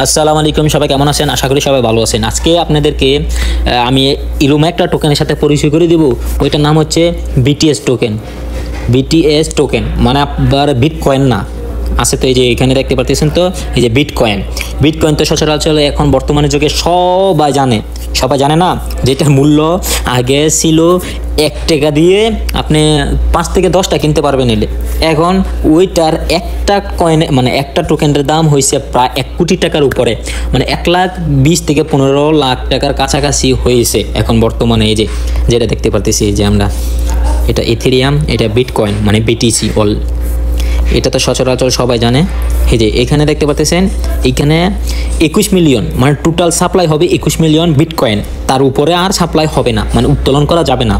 আসসালামু আলাইকুম, সবাই কেমন আছেন? আশা করি সবাই ভালো আছেন। আজকে আপনাদেরকে আমি এরকম একটা টোকেনের সাথে পরিচয় করে দেব। ওইটার নাম হচ্ছে বিটিএস টোকেন। বিটিএস টোকেন মানে আপনার বিটকয়েন না, আছে তো এই যে এখানে দেখতে পাচ্ছেন, তো এই যে বিটকয়েন। বিটকয়েন তো সচরাচর এখন বর্তমানে যুগে সবাই জানে না, যেটার মূল্য আগে ছিল 1 টাকা দিয়ে আপনি 5 থেকে 10টা কিনতে পারবেন এলে। এখন ওইটার একটা কয়েন মানে একটা টোকেনের দাম হয়েছে প্রায় 1 কোটি টাকার উপরে, মানে 1,20,000 থেকে 15 লাখ টাকার কাছাকাছি হয়েছে এখন বর্তমানে। এই যে যেটা দেখতে পারতেছি যে আমরা, এটা ইথেরিয়াম, এটা বিটকয়েন মানে বিটিসি অল, এটা তো সচরাচর সবাই জানে। এই যে এখানে দেখতে পাচ্ছেন, এখানে 21 মিলিয়ন মানে টোটাল সাপ্লাই হবে 21 মিলিয়ন বিটকয়েন, তার উপরে আর সাপ্লাই হবে না, মানে উত্তোলন করা যাবে না।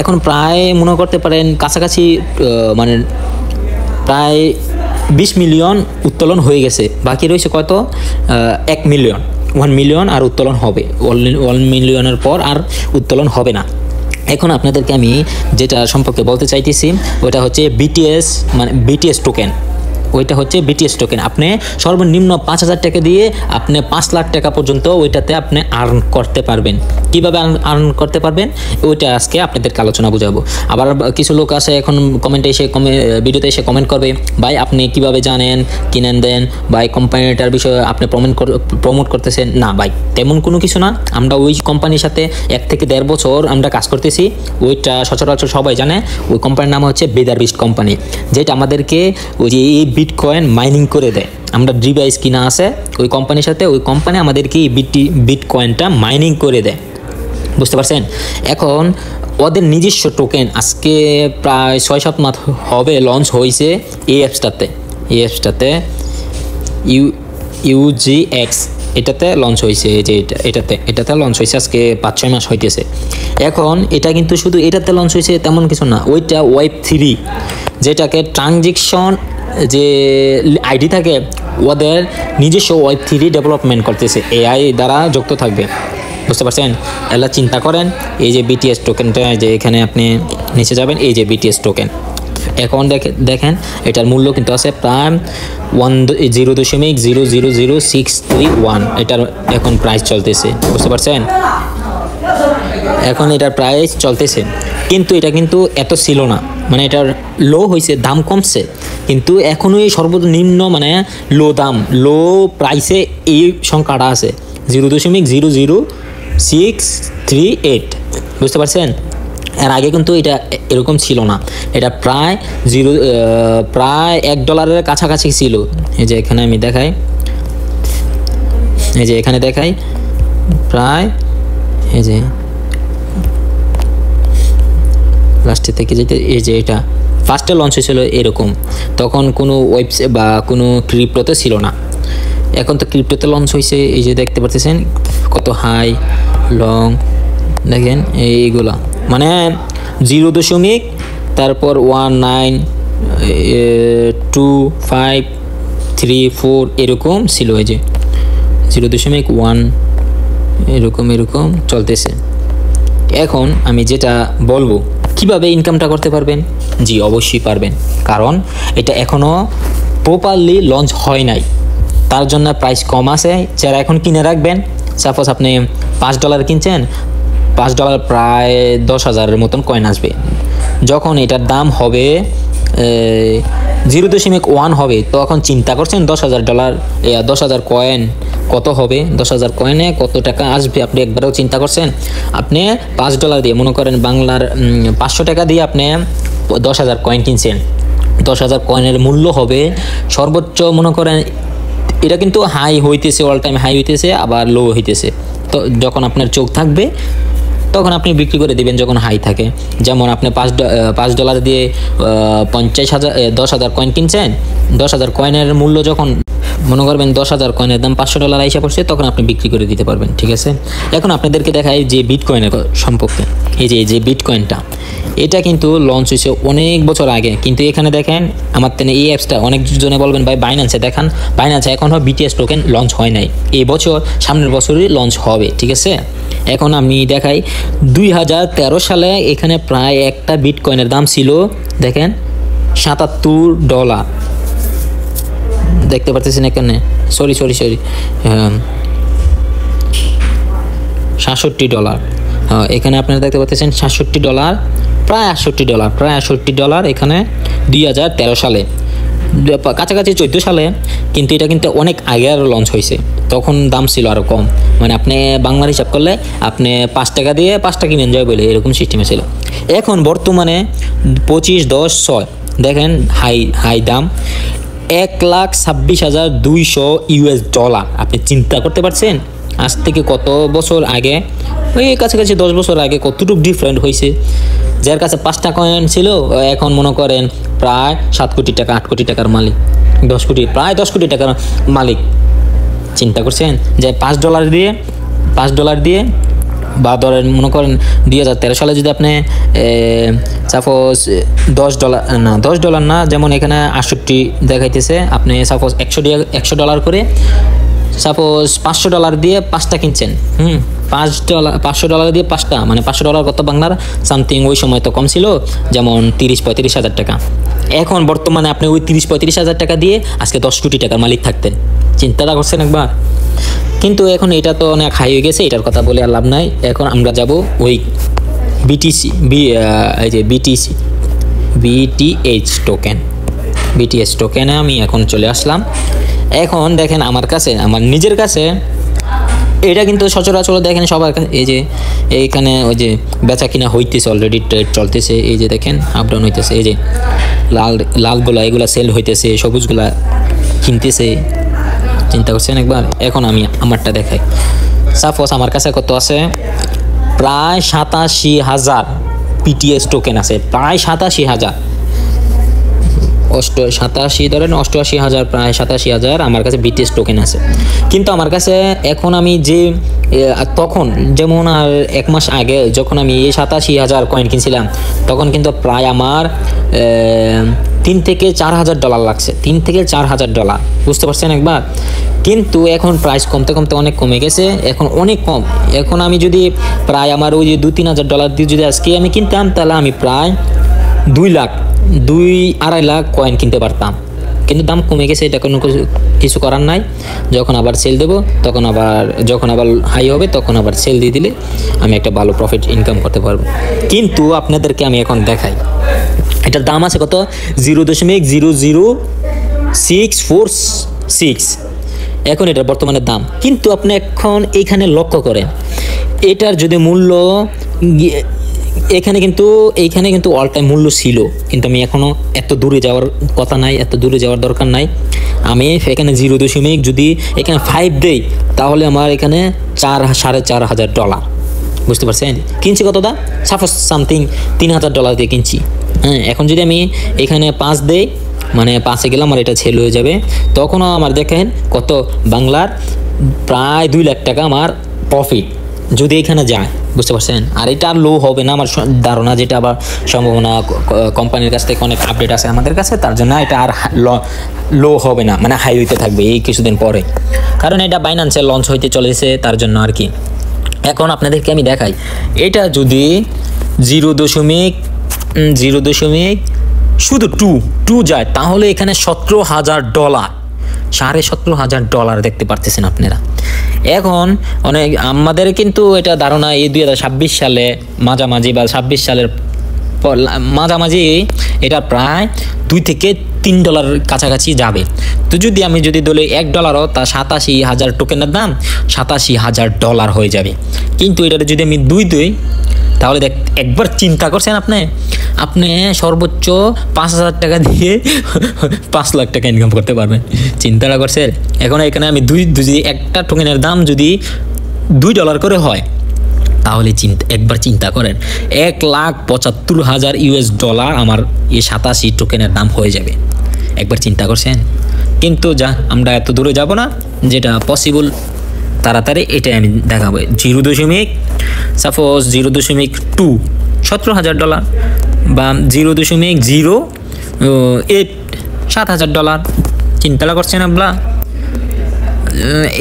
এখন প্রায় মনে করতে পারেন কাছাকাছি মানে প্রায় 20 মিলিয়ন উত্তোলন হয়ে গেছে, বাকি রয়েছে কত 1 মিলিয়ন আর উত্তোলন হবে। 1 মিলিয়নের পর আর উত্তোলন হবে না। এখন আপনাদেরকে আমি যেটা সম্পর্কে বলতে চাইতেছি ওটা হচ্ছে বিটিএস মানে বিটিএস টোকেন। ওইটা হচ্ছে বিটিএস টোকেন। আপনি সর্বনিম্ন 5,000 টাকা দিয়ে আপনি 5 লাখ টাকা পর্যন্ত ওইটাতে আপনি আর্ন করতে পারবেন। কীভাবে আর্ন করতে পারবেন ওইটা আজকে আপনাদেরকে আলোচনা বুঝাবো। আবার কিছু লোক আছে এখন ভিডিওতে এসে কমেন্ট করবে, ভাই আপনি কিভাবে জানেন কিনেন দেন, ভাই কোম্পানিটার বিষয়ে আপনি প্রমোট করতেছেন না। ভাই তেমন কোনো কিছু না, আমরা ওই কোম্পানির সাথে 1 থেকে 1.5 বছর আমরা কাজ করতেছি। ওইটা সচরাচর সবাই জানে। ওই কোম্পানির নাম হচ্ছে বেদারবিস্ট কোম্পানি, যেটা আমাদেরকে ওই যে এই বিটকয়েন মাইনিং করে দেয়। আমরা ডিভাইস কিনা আছে ওই কোম্পানির সাথে, ওই কোম্পানি আমাদেরকে এই বিটকয়েনটা মাইনিং করে দেয়, বুঝতে পারছেন? এখন ওদের নিজস্ব টোকেন আজকে প্রায় 6-7 মাস হবে লঞ্চ হয়েছে এই অ্যাপসটাতে UGX এটাতে লঞ্চ হয়েছে। এই যে এটাতে লঞ্চ হয়েছে আজকে 5-6 মাস হইতেছে। এখন এটা কিন্তু শুধু এটাতে লঞ্চ হয়েছে তেমন কিছু না, ওইটা Web3 যেটাকে ট্রানজেকশন যে আইডি থাকে ওদের নিজস্ব Web3 ডেভেলপমেন্ট করতেছে, AI দ্বারা যুক্ত থাকবে, বুঝতে পারছেন? এলা চিন্তা করেন এই যে বিটিএস টোকেনটা, যে এখানে আপনি নিচে যাবেন, এই যে বিটিএস টোকেন। এখন দেখেন এটার মূল্য কিন্তু আছে প্রায় 0.0000631, এটার এখন প্রাইস চলতেছে, বুঝতে পারছেন? এখন এটার প্রাইস চলতেছে, কিন্তু এটা কিন্তু এত ছিল না, মানে এটার লো হয়েছে, দাম কমছে, কিন্তু এখনই সর্বনিম্ন মানে লো প্রাইসে এই সংখ্যাটা আছে 0.00638, বুঝতে পারছেন? এর আগে কিন্তু এটা এরকম ছিল না, এটা প্রায় $1 কাছাকাছি ছিল। এই যে এখানে আমি দেখাই, এই যে এখানে দেখাই প্রায়, এই যে লাস্টের থেকে যেতে, এই যে এটা ফার্স্টে লঞ্চ হয়েছিল এরকম, তখন কোনো ওয়েবসাইট বা কোনো ক্রিপ্টোতে ছিল না। এখন তো ক্রিপ্টোতে লঞ্চ হয়েছে, এই যে দেখতে পাচ্ছেন কত হাই লং, দেখেন এইগুলা মানে 0. তারপর 19254 এরকম ছিল, এই যে 0.1 এরকম চলতেছে। এখন আমি যেটা বলবো কিভাবে ইনকামটা করতে পারবেন, জি অবশ্যই পারবেন, কারণ এটা এখনও প্রপারলি লঞ্চ হয় নাই, তার জন্য প্রাইস কম আছে। যারা এখন কিনে রাখবেন, সাপোজ আপনি $5 কিনছেন, $5 প্রায় 10,000-এর মতন কয়েন আসবে। যখন এটার দাম হবে 0.1 হবে, তখন চিন্তা করছেন $10,000 কয়েন কত হবে, 10,000 কয়েনে কত টাকা আসবে আপনি একবারও চিন্তা করছেন? আপনি $5 দিয়ে মনে করেন বাংলার 500 টাকা দিয়ে আপনি 10,000 কয়েন কিনছেন, 10,000 কয়েনের মূল্য হবে সর্বোচ্চ মনে করেন, এটা কিন্তু হাই হইতেছে, অল টাইম হাই হইতেছে, আবার লো হইতেছে। তো যখন আপনার চোখ থাকবে তখন আপনি বিক্রি করে দিবেন যখন হাই থাকে। যেমন আপনি $5 দিয়ে 10,000 কয়েন কিনছেন, 10,000 কয়েনের মূল্য যখন মনে করবেন 10,000 কয়েনের দাম $500 আইসা পড়ছে, তখন আপনি বিক্রি করে দিতে পারবেন, ঠিক আছে? এখন আপনাদেরকে দেখাই যে বিটকয়েনের সম্পর্কে। এই যে বিটকয়েনটা, এটা কিন্তু লঞ্চ হয়েছে অনেক বছর আগে, কিন্তু এখানে দেখেন আমার তেনে এই অ্যাপসটা, অনেকজনে বলবেন ভাই বাইন্যান্সে দেখান, বাইন্যান্সে এখনও বিটিএস টোকেন লঞ্চ হয় নাই, এই বছর সামনের বছরই লঞ্চ হবে, ঠিক আছে? এখন আমি দেখাই 2013 সালে এখানে প্রায় একটা বিটকয়েনের দাম ছিল দেখেন $77, দেখতে পারতেছেন এখানে, সরি $67। হ্যাঁ, এখানে আপনারা দেখতে পাচ্ছেন $67, প্রায় $68 এখানে 2013 সালে, কাছাকাছি 14 সালে, কিন্তু এটা কিন্তু অনেক আগে আরও লঞ্চ হয়েছে, তখন দাম ছিল আরও কম, মানে আপনি বাংলার হিসাব করলে আপনি 5 টাকা দিয়ে 5টা কিনে যায় বলে এরকম সিস্টেমে ছিল। এখন বর্তমানে 25,10,6 দেখেন হাই দাম, $1,26,200। আপনি চিন্তা করতে পারছেন আজ থেকে কত বছর আগে, ওই কাছাকাছি 10 বছর আগে কতটুকু ডিফারেন্ট হয়েছে। যার কাছে 5টা কয়েন ছিল এখন মনে করেন প্রায় 7 কোটি টাকা 8 কোটি টাকার মালিক, 10 কোটি টাকার মালিক। চিন্তা করছেন যে $5 দিয়ে বা ধরেন মনে করেন 2013 সালে যদি আপনি সাপোজ $10 না, যেমন এখানে 68 দেখাইতেছে, আপনি সাপোজ $100 করে সাপোজ $500 দিয়ে 5টা কিনছেন, $500 দিয়ে 5টা, মানে $500 কত বাংলার সামথিং, ওই সময় তো কম ছিল, যেমন 30-35 হাজার টাকা। এখন বর্তমানে আপনি ওই 30-35 হাজার টাকা দিয়ে আজকে 10 কোটি টাকার মালিক থাকতেন, চিন্তাটা করছেন একবার। কিন্তু এখন এটা তো অনেক হাই হয়ে গেছে, এটার কথা বলে আর লাভ নাই। এখন আমরা যাব ওই BTH টোকেনে আমি এখন চলে আসলাম। এখন দেখেন আমার নিজের কাছে এটা কিন্তু সচরাচর দেখেন সবার কাছে, এই যে এইখানে ওই যে বেচা কিনা হইতেছে, অলরেডি ট্রেড চলতেছে, এই যে দেখেন আপ ডাউন হইতেছে, এই যে লালগুলা এগুলা সেল হইতেছে, সবুজগুলা কিনতেছে। চিন্তা করছেন একবার। এখন আমি আমারটা দেখাই। সাপোজ আমার কাছে কত আছে, প্রায় 87,000 BTS টোকেন আছে, প্রায় 87,000, 87 ধরেন 88,000, প্রায় 87,000 আমার কাছে BTS টোকেন আছে। কিন্তু আমার কাছে এখন আমি যে তখন যেমন আর 1 মাস আগে যখন আমি এই 87,000 কয়েন কিনছিলাম, তখন কিন্তু প্রায় আমার $3,000 থেকে $4,000 লাগছে, $3,000 থেকে $4,000, বুঝতে পারছেন একবার। কিন্তু এখন প্রাইস কমতে অনেক কমে গেছে, এখন অনেক কম। এখন আমি যদি প্রায় আমার ওই যে $2-3,000 দিয়ে যদি আজকে আমি কিনতাম, তাহলে আমি প্রায় 2-2.5 লাখ কয়েন কিনতে পারতাম। কিন্তু দাম কমে গেছে, এটা কোনো কিছু করার নাই। যখন আবার সেল দেবো, যখন আবার হাই হবে, তখন আবার সেল দিয়ে দিলে আমি একটা ভালো প্রফিট ইনকাম করতে পারবো। কিন্তু আপনাদেরকে আমি এখন দেখাই, এটার দাম আছে কত, 0.00646। এখন এটার বর্তমানে দাম, কিন্তু আপনি এখন এইখানে লক্ষ্য করেন, এটার যদি মূল্য এইখানে কিন্তু অল টাইম মূল্য ছিল, কিন্তু আমি এখনও এত দূরে যাওয়ার কথা নাই, এত দূরে যাওয়ার দরকার নাই। আমি এখানে 0. যদি এখানে 5 দেই, তাহলে আমার এখানে $4,500, বুঝতে পারছেন। কিনছি কত দা, সাপোজ সামথিং $3,000 দিয়ে কিনছি। হ্যাঁ, এখন যদি আমি এখানে 5 দেই, মানে 5-এ গেলে আমার এটা সেল হয়ে যাবে, তখনও আমার দেখেন কত বাংলার প্রায় 2 লাখ টাকা আমার প্রফিট যদি এখানে যায়, বুঝতে পারছেন। আর এটা আর লো হবে না আমার ধারণা, যেটা আবার সম্ভাবনা কোম্পানির কাছ থেকে অনেক আপডেট আছে আমাদের কাছে, তার জন্য এটা আর লো হবে না, মানে হাই হইতে থাকবে এই কিছুদিন পরে, কারণ এটা বাইন্যান্সে লঞ্চ হইতে চলেছে, তার জন্য আর কি। এখন আপনাদেরকে আমি দেখাই, এটা যদি 0.0 শুধু 2 যায়, তাহলে এখানে $17,000, $17,000 দেখতে পারতেছেন আপনারা। এখন অনেক আমাদের কিন্তু এটা ধারণা এই 2026 সালে মাঝামাঝি বা 26 সালের মাঝামাঝি এটা প্রায় $2 থেকে $3 কাছাকাছি যাবে। তো আমি যদি ধরি $1, তা 87,000 টোকেনের দাম $87,000 হয়ে যাবে। কিন্তু এটা যদি আমি 2 দিই, তাহলে একবার চিন্তা করছেন আপনি সর্বোচ্চ 5,000 টাকা দিয়ে 5 লাখ টাকা ইনকাম করতে পারবেন, চিন্তাটা করছেন। এখন এখানে আমি যদি একটা টোকেনের দাম যদি $2 করে হয়, তাহলে একবার চিন্তা করেন, $1,75,000 আমার এই 87 টোকেনের দাম হয়ে যাবে, একবার চিন্তা করছেন। কিন্তু আমরা এত দূরে যাব না, যেটা পসিবল তাড়াতাড়ি এটাই আমি দেখাবো। 0.2 $17,000 বা 0.08 $7,000, চিন্তাটা করছেন আপনারা।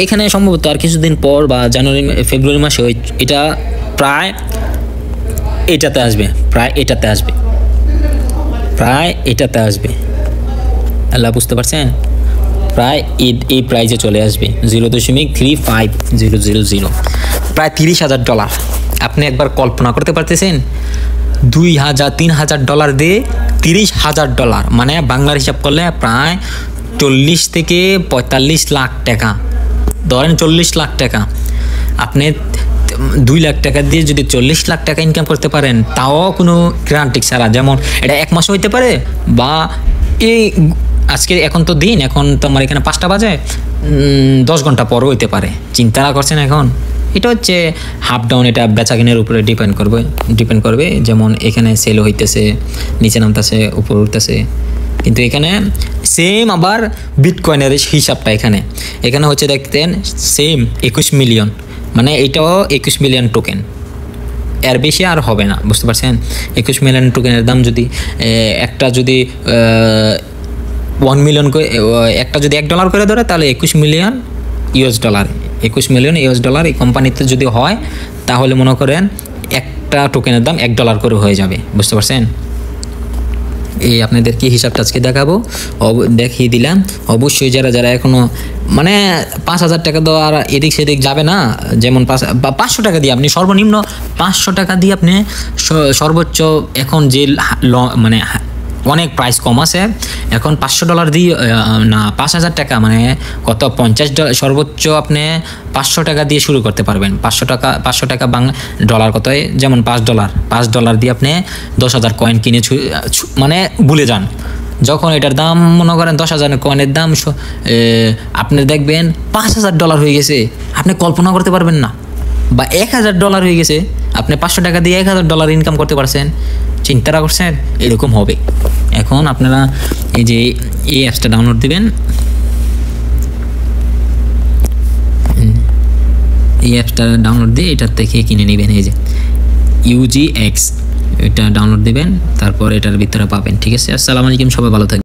এখানে সম্ভবত আর কিছুদিন পর বা ফেব্রুয়ারি মাসে এটা প্রায় এটাতে আসবে, আল্লাহ, বুঝতে পারছেন। প্রায় এই প্রাইজে চলে আসবে 0.35000, প্রায় $30,000। আপনি একবার কল্পনা করতে পারতেছেন $2,000-3,000 দিয়ে $30,000, মানে বাংলার হিসাব করলে প্রায় 40 থেকে 45 লাখ টাকা। ধরেন 40 লাখ টাকা, আপনি 2 লাখ টাকা দিয়ে যদি 40 লাখ টাকা ইনকাম করতে পারেন, তাও কোনো গ্যারান্টি ছাড়া, যেমন এটা 1 মাসও হইতে পারে, বা এই আজকে এখন তো দিন, এখন তো আমার এখানে 5টা বাজে, 10 ঘন্টা পরও হইতে পারে। চিন্তা করছেন এখন? এটা হচ্ছে হাফ ডাউন, এটা বেচা কেনার উপরে ডিপেন্ড করবে। যেমন এখানে সেল হইতেছে, নিচে নামতেছে, উপরে উঠতেছে, কিন্তু এখানে সেম আবার বিটকয়েনের হিসাবটা এখানে হচ্ছে দেখতেন সেম 21 মিলিয়ন, মানে এটাও 21 মিলিয়ন টোকেন, এর বেশি আর হবে না, বুঝতে পারছেন? 21 মিলিয়ন টোকেনের দাম যদি একটা যদি 1 মিলিয়ন করে, একটা যদি $1 করে ধরে, তাহলে 21 মিলিয়ন US ডলার এই কোম্পানিতে যদি হয়, তাহলে মনে করেন একটা টোকেনের দাম $1 করে হয়ে যাবে, বুঝতে পারছেন? এই আপনাদেরকে হিসাবটা আজকে দেখিয়ে দিলাম। অবশ্যই যারা এখনো মানে 5,000 টাকা দেওয়া আর এদিক সেদিক যাবে না, যেমন 500 টাকা দিয়ে আপনি সর্বনিম্ন 500 টাকা দিয়ে আপনি সর্বোচ্চ, এখন যে মানে অনেক প্রাইস কম আছে, এখন $500 দিয়ে না 5,000 টাকা, মানে কত $50, সর্বোচ্চ আপনি 500 টাকা দিয়ে শুরু করতে পারবেন। 500 টাকা বাংলা ডলার কত হয়, যেমন $5 দিয়ে আপনি 10,000 কয়েন কিনে মানে ভুলে যান। যখন এটার দাম মনে করেন 10,000 কয়েনের দাম আপনি দেখবেন $5,000 হয়ে গেছে, আপনি কল্পনা করতে পারবেন না, বা $1,000 হয়ে গেছে, আপনি 500 টাকা দিয়ে $1,000 ইনকাম করতে পারছেন। চিন্তা করছেন? এরকম হবে। এখন আপনারা এই যে এই অ্যাপসটা ডাউনলোড দিবেন, এই অ্যাপসটা ডাউনলোড দিয়ে এটার থেকে কিনে নেবেন। এই যে UGX, এটা ডাউনলোড দিবেন, তারপর এটার ভিতরে পাবেন। ঠিক আছে? আসসালামু আলাইকুম, সবাই ভালো থাকবেন।